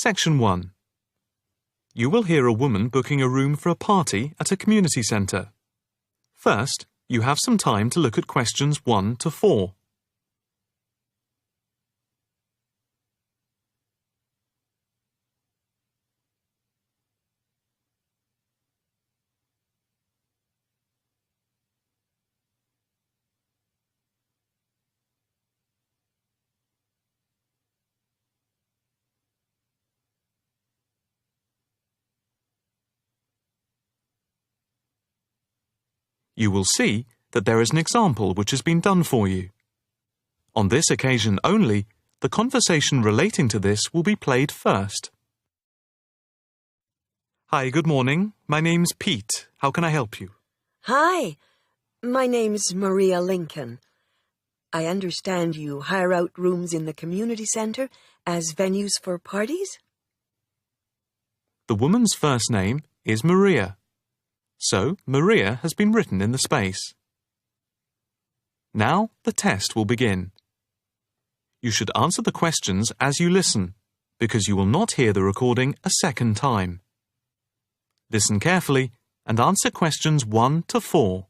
Section 1. You will hear a woman booking a room for a party at a community centre. First, you have some time to look at questions 1 to 4. You will see that there is an example which has been done for you. On this occasion only, the conversation relating to this will be played first. Hi, good morning. My name's Pete. How can I help you? Hi, my name's Maria Lincoln. I understand you hire out rooms in the community centre as venues for parties? The woman's first name is Maria. So, Maria has been written in the space. Now, the test will begin. You should answer the questions as you listen, because you will not hear the recording a second time. Listen carefully and answer questions 1 to 4.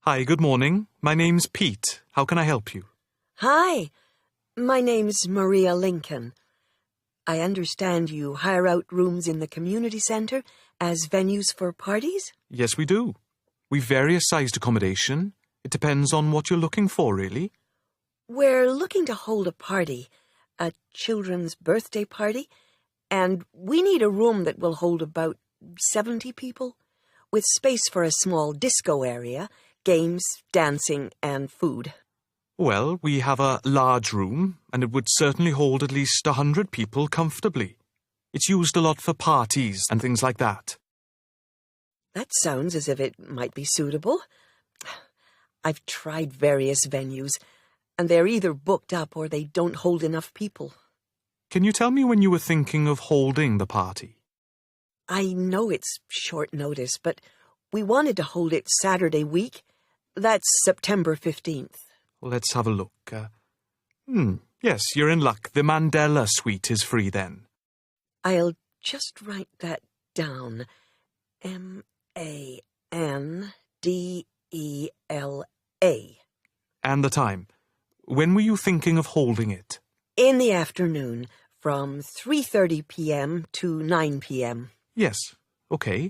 Hi, good morning. My name's Pete. How can I help you? Hi, my name's Maria Lincoln. I understand you hire out rooms in the community centre as venues for parties? Yes, we do. We've various sized accommodation. It depends on what you're looking for, really. We're looking to hold a party, a children's birthday party, and we need a room that will hold about 70 people, with space for a small disco area, games, dancing, and food. Well, we have a large room, and it would certainly hold at least 100 people comfortably. It's used a lot for parties and things like that. That sounds as if it might be suitable. I've tried various venues, and they're either booked up or they don't hold enough people. Can you tell me when you were thinking of holding the party? I know it's short notice, but we wanted to hold it Saturday week. That's September 15th. Let's have a look. Yes, you're in luck. The Mandela Suite is free then. I'll just write that down. Mandela. And the time. When were you thinking of holding it? In the afternoon, from 3:30 p.m. to 9 p.m. Yes, okay.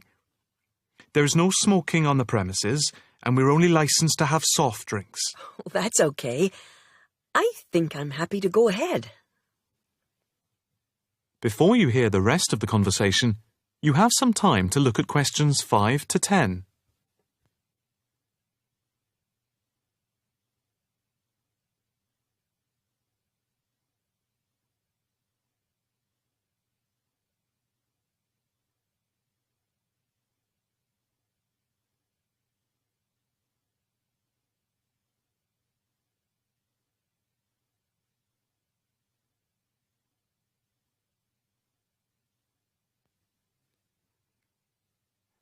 There's no smoking on the premises, and we're only licensed to have soft drinks. Oh, that's okay. I think I'm happy to go ahead. Before you hear the rest of the conversation, you have some time to look at questions 5 to 10.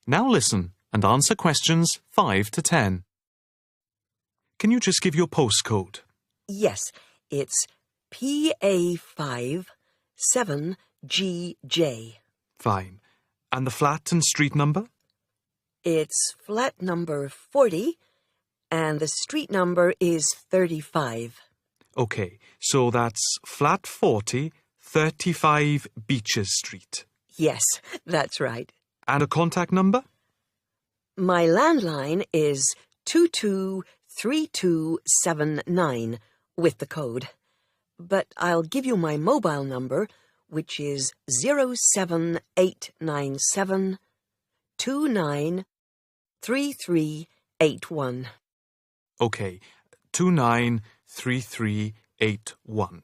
Now listen and answer questions 5 to 10. Can you just give your postcode? Yes, it's PA5 7GJ. Fine. And the flat and street number? It's flat number 40, and the street number is 35. Okay, so that's flat 40, 35 Beaches Street. Yes, that's right. And a contact number? My landline is 223279 with the code. But I'll give you my mobile number, which is 07897 293381. Okay, 293381.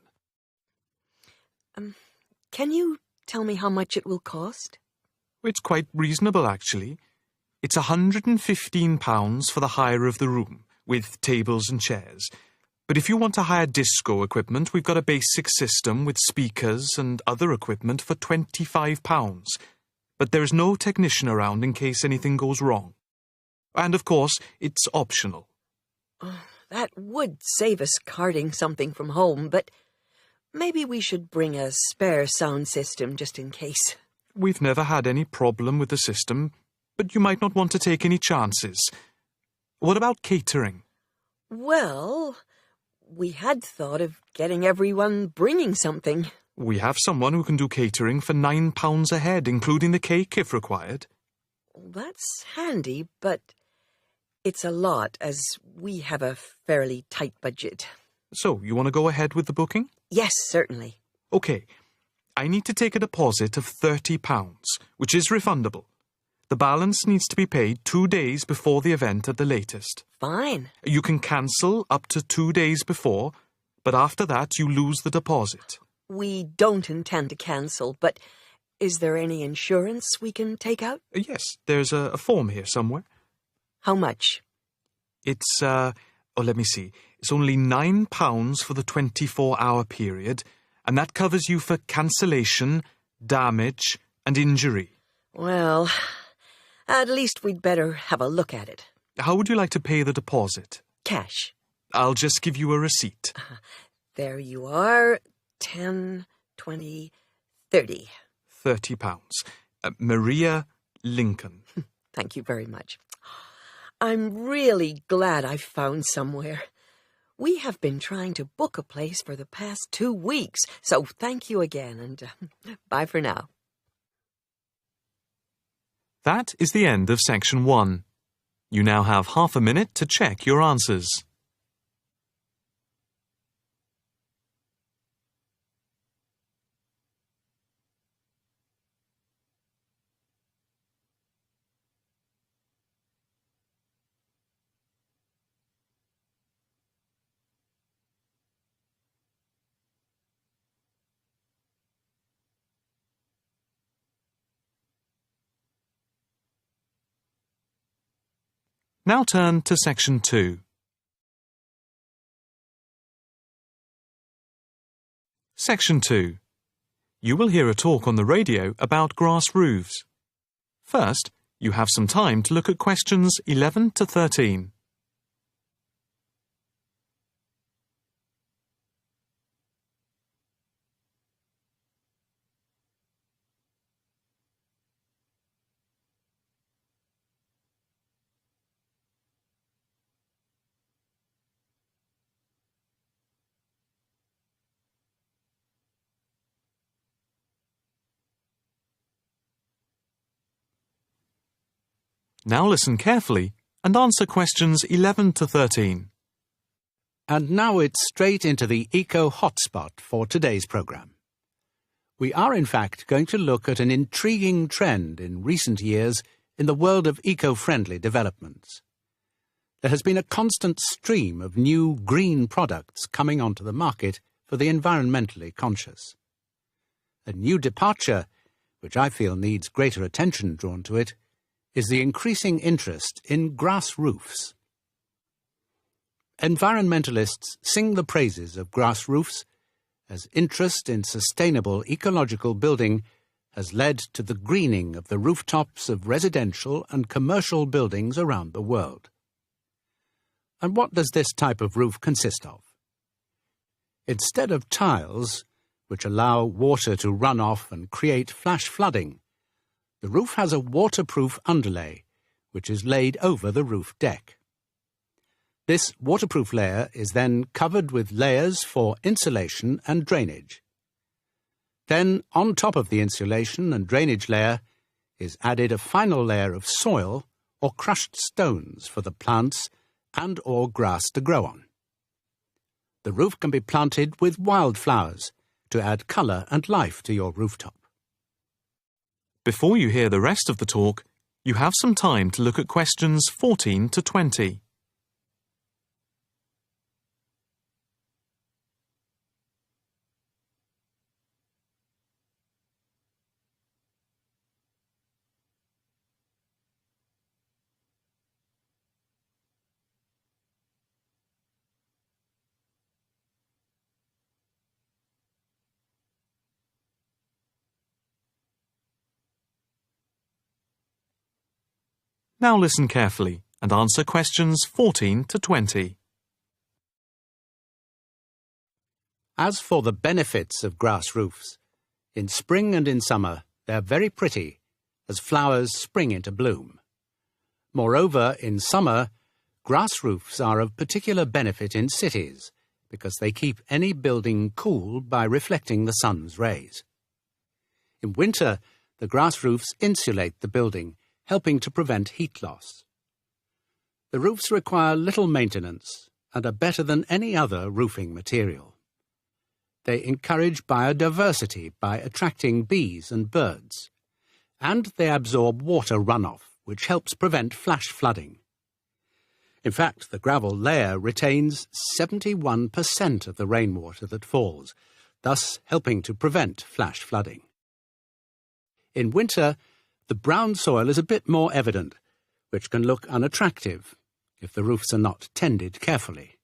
Can you tell me how much it will cost? It's quite reasonable, actually. It's £115 for the hire of the room, with tables and chairs. But if you want to hire disco equipment, we've got a basic system with speakers and other equipment for £25. But there's no technician around in case anything goes wrong. And, of course, it's optional. That would save us carting something from home, but Maybe we should bring a spare sound system just in case. We've never had any problem with the system, but you might not want to take any chances. What about catering? Well, we had thought of getting everyone bringing something. We have someone who can do catering for £9 a head, including the cake if required. That's handy, but it's a lot as we have a fairly tight budget. So, you want to go ahead with the booking? Yes, certainly. OK. I need to take a deposit of £30, which is refundable. The balance needs to be paid 2 days before the event at the latest. Fine. You can cancel up to 2 days before, but after that you lose the deposit. We don't intend to cancel, but is there any insurance we can take out? Yes, there's a form here somewhere. How much? It's, let me see. It's only £9 for the 24-hour period, and that covers you for cancellation, damage, and injury. Well, at least we'd better have a look at it. How would you like to pay the deposit? Cash. I'll just give you a receipt. There you are. 10, 20, 30. £30. Maria Lincoln. Thank you very much. I'm really glad I found somewhere. We have been trying to book a place for the past 2 weeks, so thank you again, and bye for now. That is the end of section 1. You now have half a minute to check your answers. Now turn to section 2. Section 2. You will hear a talk on the radio about grass roofs. First, you have some time to look at questions 11 to 13. Now listen carefully and answer questions 11 to 13. And now it's straight into the Eco Hotspot for today's programme. We are in fact going to look at an intriguing trend in recent years in the world of eco-friendly developments. There has been a constant stream of new green products coming onto the market for the environmentally conscious. A new departure, which I feel needs greater attention drawn to it, is the increasing interest in grass roofs. Environmentalists sing the praises of grass roofs as interest in sustainable ecological building has led to the greening of the rooftops of residential and commercial buildings around the world. And what does this type of roof consist of? Instead of tiles, which allow water to run off and create flash flooding, the roof has a waterproof underlay, which is laid over the roof deck. This waterproof layer is then covered with layers for insulation and drainage. Then, on top of the insulation and drainage layer, is added a final layer of soil or crushed stones for the plants and/or grass to grow on. The roof can be planted with wildflowers to add colour and life to your rooftop. Before you hear the rest of the talk, you have some time to look at questions 14 to 20. Now listen carefully and answer questions 14 to 20. As for the benefits of grass roofs, in spring and in summer they're very pretty, as flowers spring into bloom. Moreover, in summer, grass roofs are of particular benefit in cities, because they keep any building cool by reflecting the sun's rays. In winter, the grass roofs insulate the building, helping to prevent heat loss. The roofs require little maintenance and are better than any other roofing material. They encourage biodiversity by attracting bees and birds, and they absorb water runoff, which helps prevent flash flooding. In fact, the gravel layer retains 71% of the rainwater that falls, thus helping to prevent flash flooding. In winter, the brown soil is a bit more evident, which can look unattractive if the roofs are not tended carefully.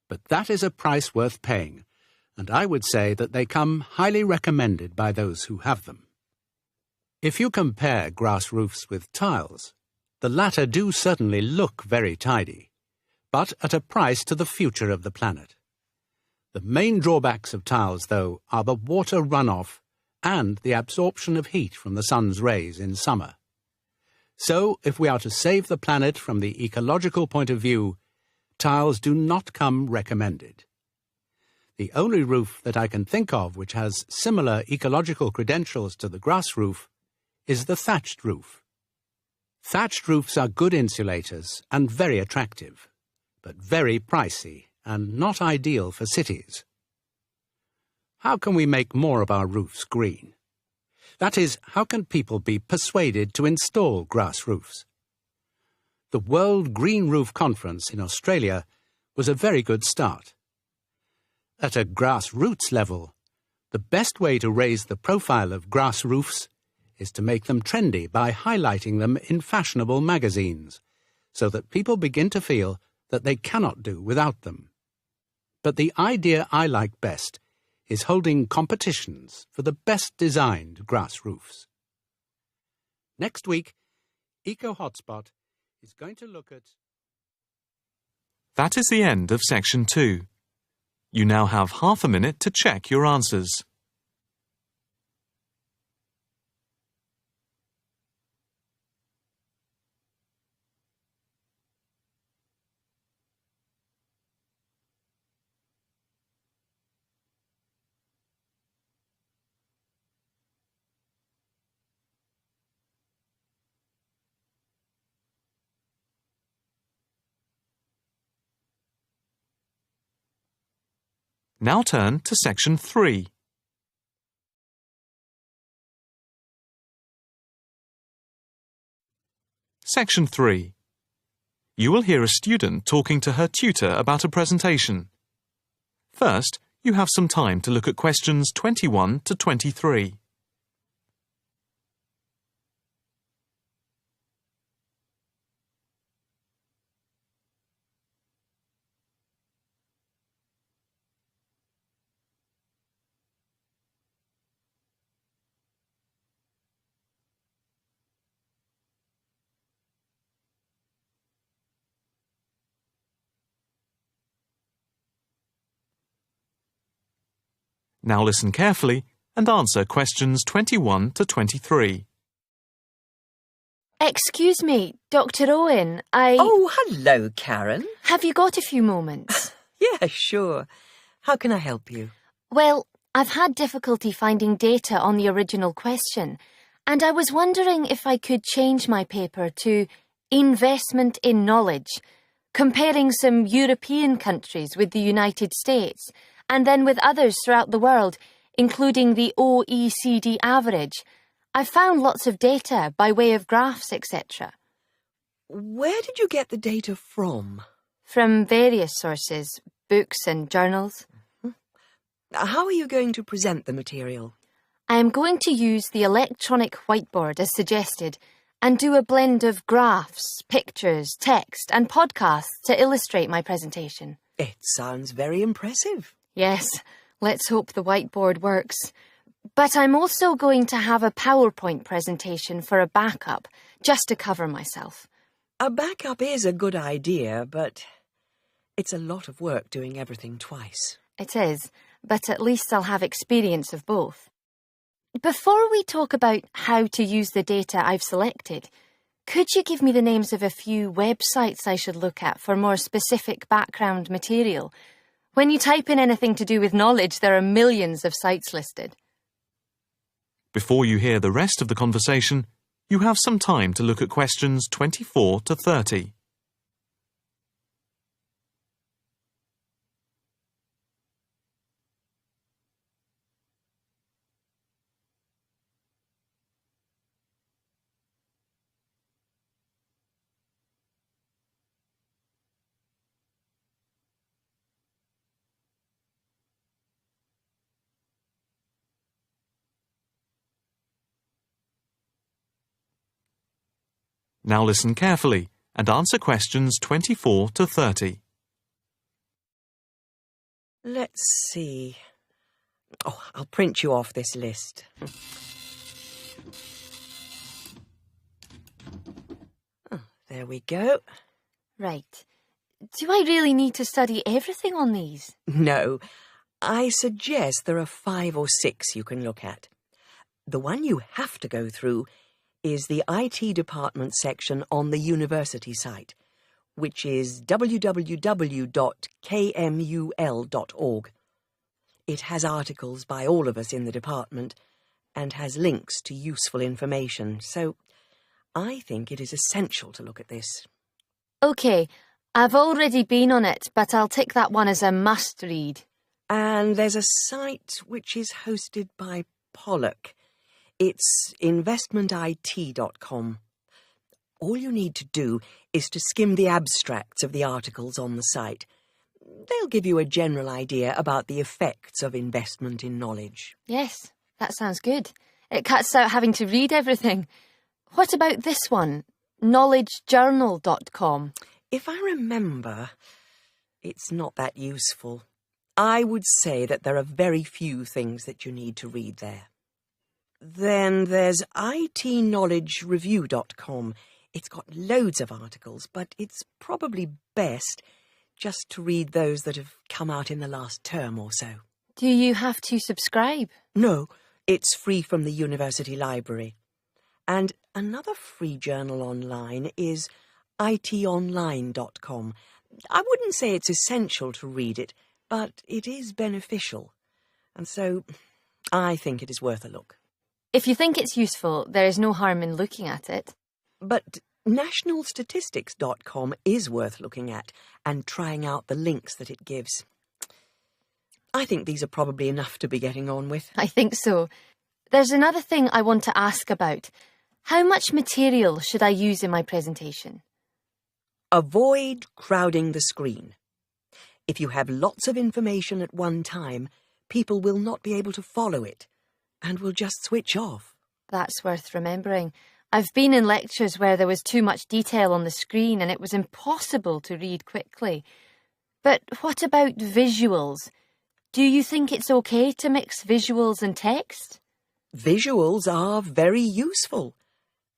But that is a price worth paying, and I would say that they come highly recommended by those who have them. If you compare grass roofs with tiles, the latter do certainly look very tidy, but at a price to the future of the planet. The main drawbacks of tiles, though, are the water runoff and the absorption of heat from the sun's rays in summer. So, if we are to save the planet from the ecological point of view, tiles do not come recommended. The only roof that I can think of which has similar ecological credentials to the grass roof is the thatched roof. Thatched roofs are good insulators and very attractive, but very pricey and not ideal for cities. How can we make more of our roofs green? That is, how can people be persuaded to install grass roofs? The World Green Roof Conference in Australia was a very good start. At a grassroots level, the best way to raise the profile of grass roofs is to make them trendy by highlighting them in fashionable magazines, so that people begin to feel that they cannot do without them. But the idea I like best is holding competitions for the best designed grass roofs. Next week, Eco Hotspot is going to look at... That is the end of Section 2. You now have half a minute to check your answers. Now turn to Section 3. Section 3. You will hear a student talking to her tutor about a presentation. First, you have some time to look at questions 21 to 23. Now listen carefully and answer questions 21 to 23. Excuse me, Dr. Owen, Oh, hello, Karen. Have you got a few moments? Yeah, sure. How can I help you? Well, I've had difficulty finding data on the original question, and I was wondering if I could change my paper to Investment in Knowledge, comparing some European countries with the United States, and then with others throughout the world, including the OECD average. I found lots of data by way of graphs, etc. Where did you get the data from? From various sources, books and journals. How are you going to present the material? I am going to use the electronic whiteboard as suggested and do a blend of graphs, pictures, text and podcasts to illustrate my presentation. It sounds very impressive. Yes, let's hope the whiteboard works. But I'm also going to have a PowerPoint presentation for a backup, just to cover myself. A backup is a good idea, but it's a lot of work doing everything twice. It is, but at least I'll have experience of both. Before we talk about how to use the data I've selected, could you give me the names of a few websites I should look at for more specific background material? When you type in anything to do with knowledge, there are millions of sites listed. Before you hear the rest of the conversation, you have some time to look at questions 24 to 30. Now listen carefully and answer questions 24 to 30. Let's see. Oh, I'll print you off this list. Oh, there we go. Right. Do I really need to study everything on these? No, I suggest there are 5 or 6 you can look at. The one you have to go through is the IT department section on the university site, which is www.kmul.org. It has articles by all of us in the department and has links to useful information, so I think it is essential to look at this. OK, I've already been on it, but I'll tick that one as a must-read. And there's a site which is hosted by Pollock. It's investmentit.com. All you need to do is to skim the abstracts of the articles on the site. They'll give you a general idea about the effects of investment in knowledge. Yes, that sounds good. It cuts out having to read everything. What about this one? knowledgejournal.com. If I remember, it's not that useful. I would say that there are very few things that you need to read there. Then there's itknowledgereview.com. It's got loads of articles, but it's probably best just to read those that have come out in the last term or so. Do you have to subscribe? No, it's free from the university library. And another free journal online is itonline.com. I wouldn't say it's essential to read it, but it is beneficial. And so I think it is worth a look. If you think it's useful, there is no harm in looking at it. But nationalstatistics.com is worth looking at and trying out the links that it gives. I think these are probably enough to be getting on with. I think so. There's another thing I want to ask about. How much material should I use in my presentation? Avoid crowding the screen. If you have lots of information at one time, people will not be able to follow it and will just switch off. That's worth remembering. I've been in lectures where there was too much detail on the screen and it was impossible to read quickly. But what about visuals? Do you think it's okay to mix visuals and text? Visuals are very useful,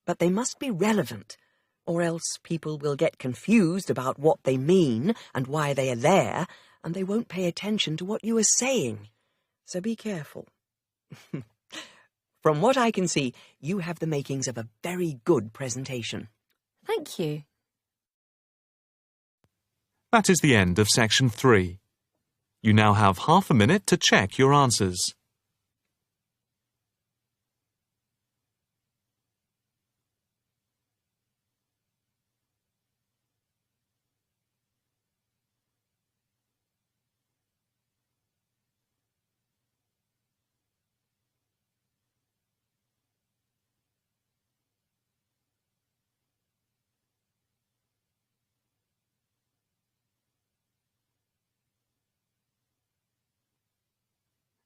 but they must be relevant, or else people will get confused about what they mean and why they are there, and they won't pay attention to what you are saying. So be careful. From what I can see, you have the makings of a very good presentation. Thank you. That is the end of section 3. You now have half a minute to check your answers.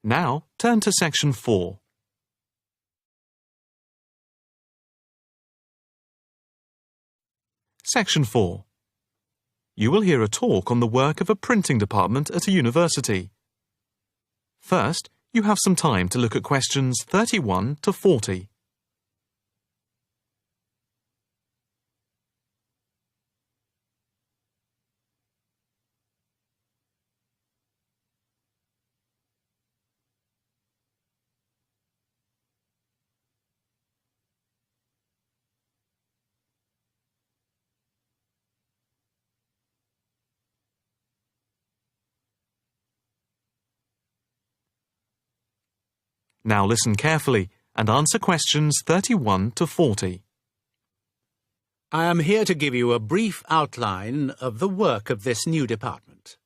Now, turn to section 4. Section 4. You will hear a talk on the work of a printing department at a university. First, you have some time to look at questions 31 to 40. Now listen carefully and answer questions 31 to 40. I am here to give you a brief outline of the work of this new department.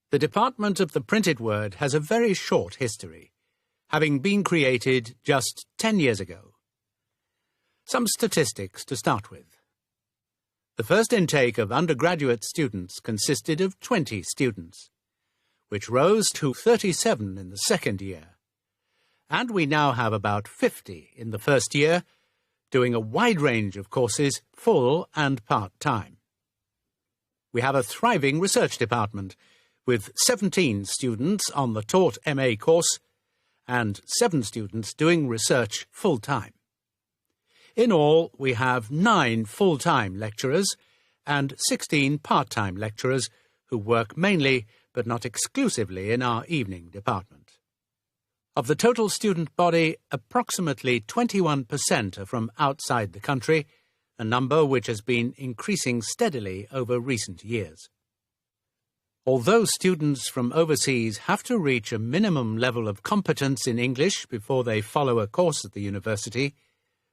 The Department of the Printed Word has a very short history, having been created just 10 years ago. Some statistics to start with. The first intake of undergraduate students consisted of 20 students, which rose to 37 in the second year. And we now have about 50 in the first year, doing a wide range of courses, full and part-time. We have a thriving research department, with 17 students on the taught MA course and 7 students doing research full-time. In all, we have 9 full-time lecturers and 16 part-time lecturers who work mainly, but not exclusively, in our evening department. Of the total student body, approximately 21% are from outside the country, a number which has been increasing steadily over recent years. Although students from overseas have to reach a minimum level of competence in English before they follow a course at the university,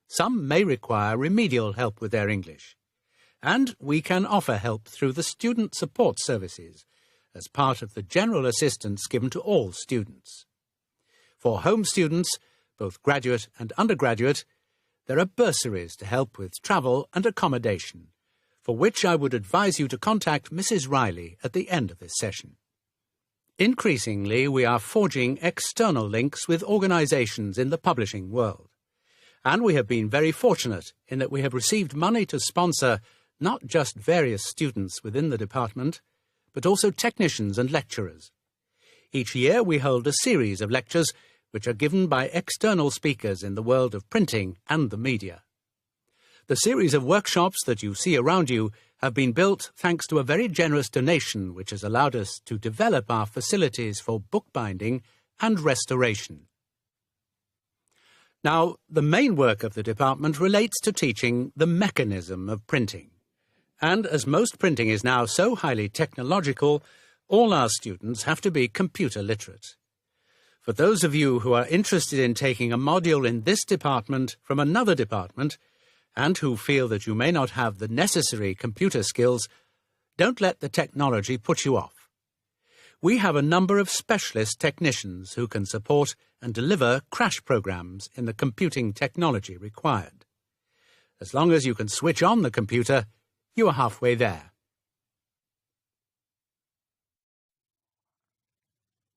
some may require remedial help with their English, and we can offer help through the Student Support Services as part of the general assistance given to all students. For home students, both graduate and undergraduate, there are bursaries to help with travel and accommodation, for which I would advise you to contact Mrs. Riley at the end of this session. Increasingly, we are forging external links with organisations in the publishing world. And we have been very fortunate in that we have received money to sponsor not just various students within the department, but also technicians and lecturers. Each year we hold a series of lectures which are given by external speakers in the world of printing and the media. The series of workshops that you see around you have been built thanks to a very generous donation which has allowed us to develop our facilities for bookbinding and restoration. Now, the main work of the department relates to teaching the mechanism of printing. And as most printing is now so highly technological, all our students have to be computer literate. For those of you who are interested in taking a module in this department from another department, and who feel that you may not have the necessary computer skills, don't let the technology put you off. We have a number of specialist technicians who can support and deliver crash programs in the computing technology required. As long as you can switch on the computer, you are halfway there.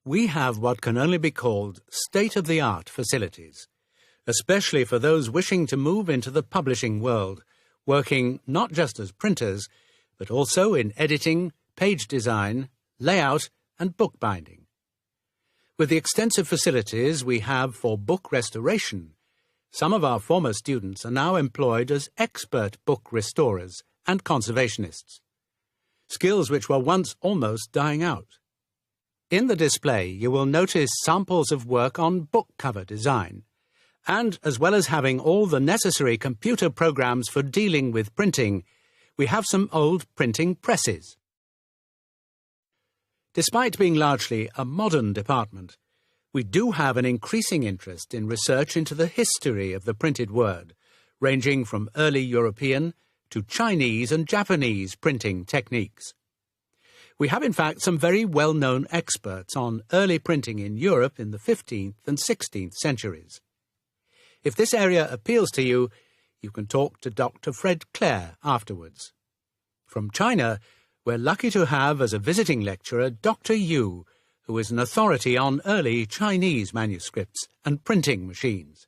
We have what can only be called state-of-the-art facilities, especially for those wishing to move into the publishing world, working not just as printers, but also in editing, page design, layout, and bookbinding. With the extensive facilities we have for book restoration, some of our former students are now employed as expert book restorers and conservationists, skills which were once almost dying out. In the display you will notice samples of work on book cover design, and as well as having all the necessary computer programs for dealing with printing, we have some old printing presses. Despite being largely a modern department, we do have an increasing interest in research into the history of the printed word, ranging from early European to Chinese and Japanese printing techniques. We have in fact some very well-known experts on early printing in Europe in the 15th and 16th centuries. If this area appeals to you, you can talk to Dr. Fred Clare afterwards. From China, we're lucky to have as a visiting lecturer Dr. Yu, who is an authority on early Chinese manuscripts and printing machines.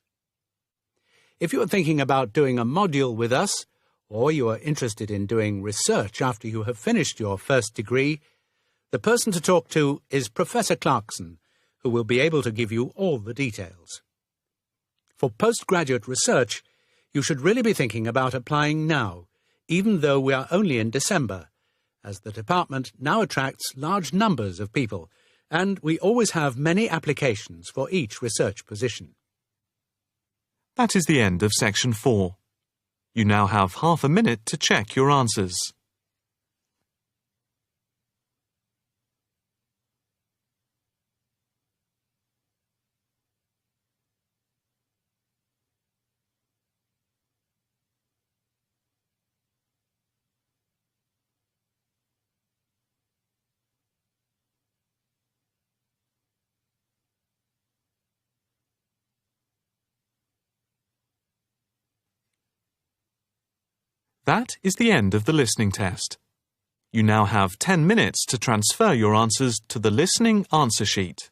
If you are thinking about doing a module with us, or you are interested in doing research after you have finished your first degree, the person to talk to is Professor Clarkson, who will be able to give you all the details. For postgraduate research, you should really be thinking about applying now, even though we are only in December, as the department now attracts large numbers of people, and we always have many applications for each research position. That is the end of section 4. You now have half a minute to check your answers. That is the end of the listening test. You now have 10 minutes to transfer your answers to the listening answer sheet.